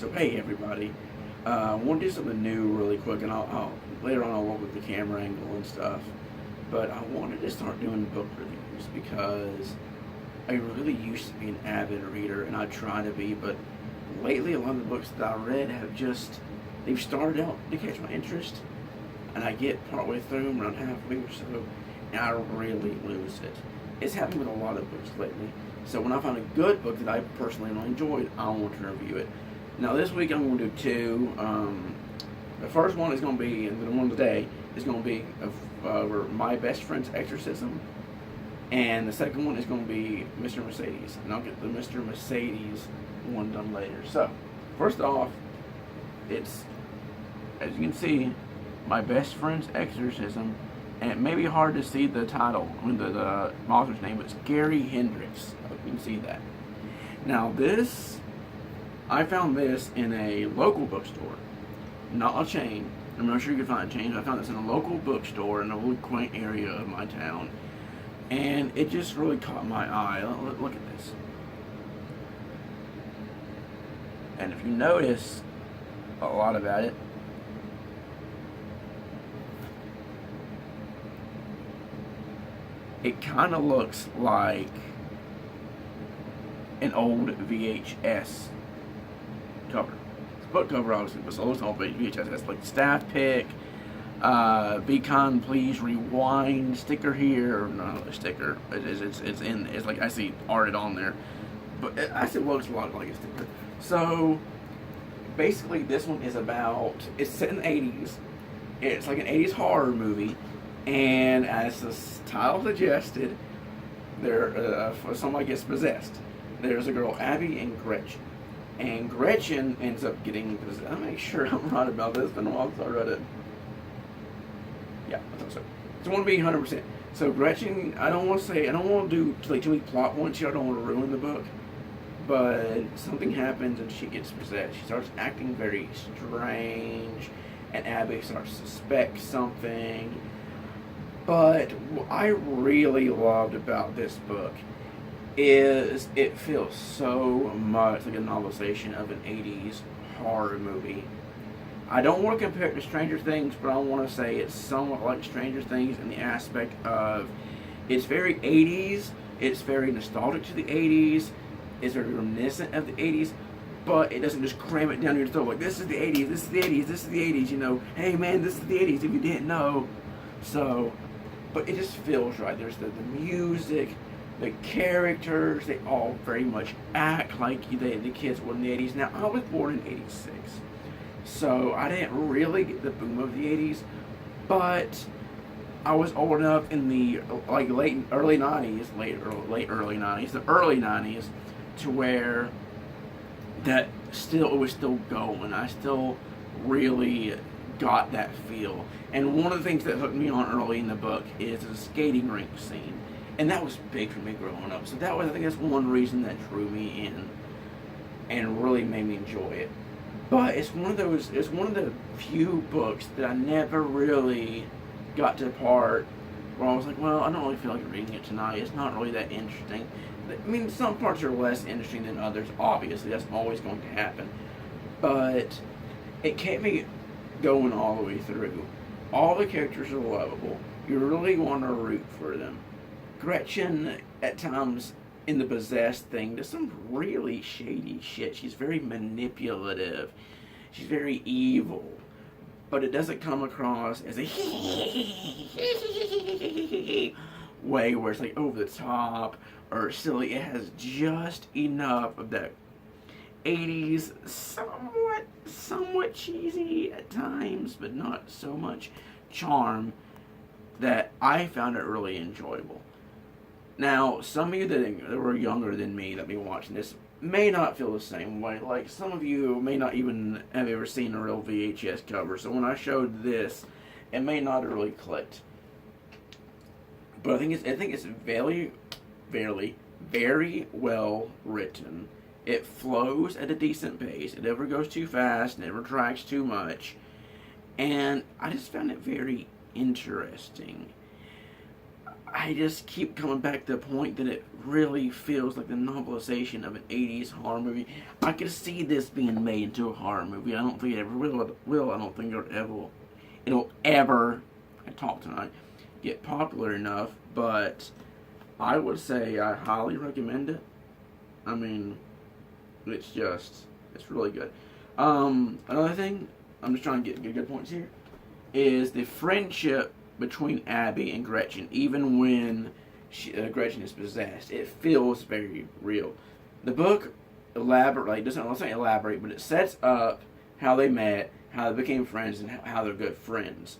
So hey everybody, I want to do something new really quick, and I'll later on I'll work with the camera angle and stuff. But I wanted to start doing book reviews because I really used to be an avid reader, and I try to be, but lately a lot of the books that I read have they've started out to catch my interest, and I get partway through them, around halfway or so, and I really lose it. It's happened with a lot of books lately. So when I find a good book that I personally really enjoyed, I want to review it. Now this week I'm going to do two. The first one is going to be, and the one today is going to be My Best Friend's Exorcism, and the second one is going to be Mr. Mercedes, and I'll get the Mr. Mercedes one done later. So first off, it's, as you can see, My Best Friend's Exorcism, and it may be hard to see the title, the author's name, but it's Gary Hendricks. You can see that. Now I found this in a local bookstore, not a chain. I'm not sure you can find a chain. I found this in a local bookstore in a really quaint area of my town, and it just really caught my eye. Look at this. And if you notice a lot about it, it kind of looks like an old VHS cover. It's a book cover, obviously, but it's always an old VHS. It's like staff pick, be kind, please, rewind, sticker here, or no, a sticker. It's like I see arted on there, but it actually looks a lot like a sticker. So basically, this one is it's set in the 80s. It's like an 80s horror movie, and as the title suggested, somebody gets possessed. There's a girl, Abby, and Gretchen. And Gretchen ends up getting possessed. I'll make sure I'm right about this. It's been a while since I read it. Yeah, I think so. So I want to be 100%. So Gretchen, I don't want to do like too many plot points here. I don't want to ruin the book. But something happens and she gets possessed. She starts acting very strange, and Abby starts to suspect something. But what I really loved about this book is it feels so much like a novelization of an 80s horror movie. I don't want to compare it to Stranger Things, but I want to say it's somewhat like Stranger Things in the aspect of it's very 80s, it's very nostalgic to the 80s, it's very reminiscent of the 80s, but it doesn't just cram it down your throat like this is the 80s, this is the 80s, this is the 80s, you know, hey man, this is the 80s if you didn't know. So, but it just feels right. There's the music, the characters, they all very much act like the kids were in the 80s. Now, I was born in 86, so I didn't really get the boom of the 80s, but I was old enough in the early 90s, the early 90s, to where it was still going. I still really got that feel. And one of the things that hooked me on early in the book is the skating rink scene. And that was big for me growing up. So I think that's one reason that drew me in and really made me enjoy it. But it's one of the few books that I never really got to the part where I was like, well, I don't really feel like reading it tonight. It's not really that interesting. I mean, some parts are less interesting than others. Obviously, that's always going to happen. But it kept me going all the way through. All the characters are lovable. You really want to root for them. Gretchen, at times, in the possessed thing, does some really shady shit. She's very manipulative. She's very evil. But it doesn't come across as a way where it's like over the top or silly. It has just enough of that 80s, somewhat cheesy at times, but not so much charm, that I found it really enjoyable. Now, some of you that were younger than me that be watching this may not feel the same way. Like, some of you may not even have ever seen a real VHS cover, so when I showed this, it may not have really clicked. But I think it's very, very, very well written. It flows at a decent pace. It never goes too fast, never drags too much. And I just found it very interesting. I just keep coming back to the point that it really feels like the novelization of an 80s horror movie. I could see this being made into a horror movie. I don't think it ever will. I don't think it'll ever, I talk tonight, get popular enough, but I would say I highly recommend it. I mean, it's really good. Another thing, I'm just trying to get good points here, is the friendship between Abby and Gretchen, even when Gretchen is possessed. It feels very real. The book doesn't let's not elaborate, but it sets up how they met, how they became friends, and how they're good friends.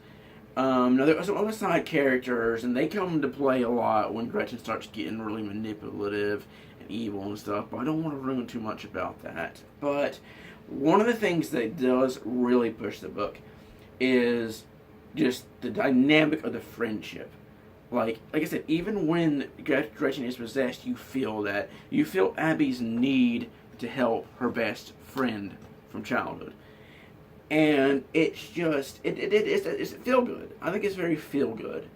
Now there are some other side characters, and they come into play a lot when Gretchen starts getting really manipulative and evil and stuff, but I don't want to ruin too much about that. But one of the things that does really push the book is just the dynamic of the friendship. Like I said, even when Gretchen is possessed, you feel that. You feel Abby's need to help her best friend from childhood. And it's just, it's feel good. I think it's very feel good.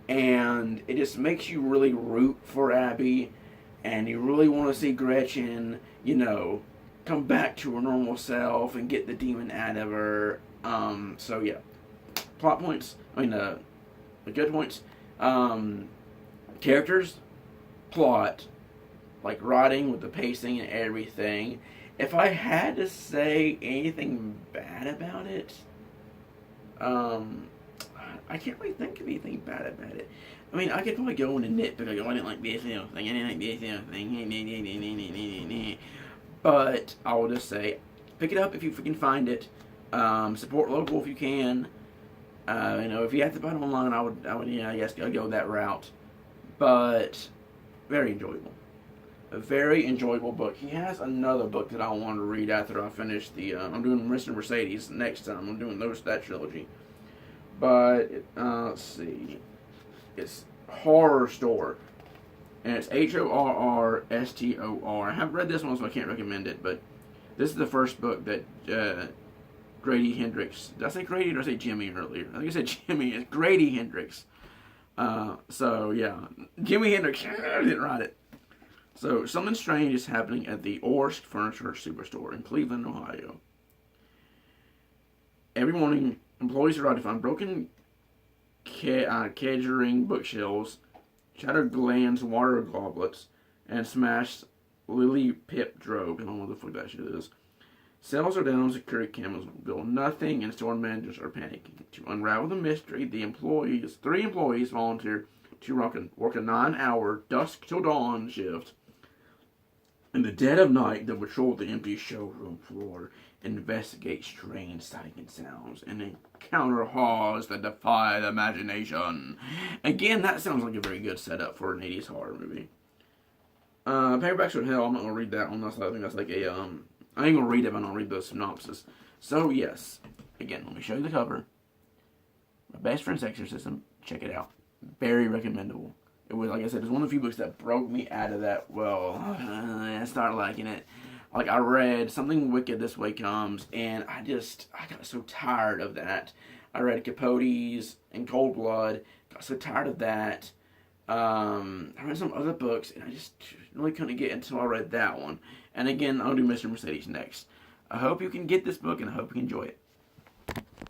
And it just makes you really root for Abby. And you really want to see Gretchen, come back to her normal self and get the demon out of her. So yeah. Plot points. The good points. Characters, plot, like writing with the pacing and everything. If I had to say anything bad about it, I can't really think of anything bad about it. I mean, I could probably go into nitpick. I didn't like this thing. I didn't like this thing. But I will just say, pick it up if you can find it. Support local if you can. If you have to buy it online, I would, I guess I'd go that route. But very enjoyable. A very enjoyable book. He has another book that I want to read after I finish I'm doing Mr. Mercedes next time. I'm doing that trilogy. But, let's see. It's Horror Store. And it's HORRSTOR. I haven't read this one, so I can't recommend it. But this is the first book that Grady Hendrix. Did I say Grady or did I say Jimmy earlier? I think I said Jimmy. It's Grady Hendrix. So, yeah. Jimi Hendrix. I didn't write it. So, something strange is happening at the Orsk Furniture Superstore in Cleveland, Ohio. Every morning, employees arrive to find broken Kedgering bookshelves, shattered glands, water goblets, and smashed Lily Pip Drogue. I don't know what the fuck that shit is. Sales are down, security cameras reveal nothing, and store managers are panicking. To unravel the mystery, three employees volunteer to work a 9-hour dusk till dawn shift. In the dead of night, they patrol the empty showroom floor, investigate strange sights and sounds, and encounter horrors that defy the imagination. Again, that sounds like a very good setup for an 80s horror movie. Paperbacks from Hell, I'm not going to read that one. I think that's like a, I ain't going to read it, but I'm going to read the synopsis. So, yes. Again, let me show you the cover. My best friend's Exorcism. Check it out. Very recommendable. It was, like I said, it was one of the few books that broke me out of that, I started liking it. Like, I read Something Wicked This Way Comes, and I got so tired of that. I read Capote's and Cold Blood, got so tired of that. I read some other books, and I just really couldn't get until I read that one. And again, I'll do Mr. Mercedes next. I hope you can get this book, and I hope you enjoy it.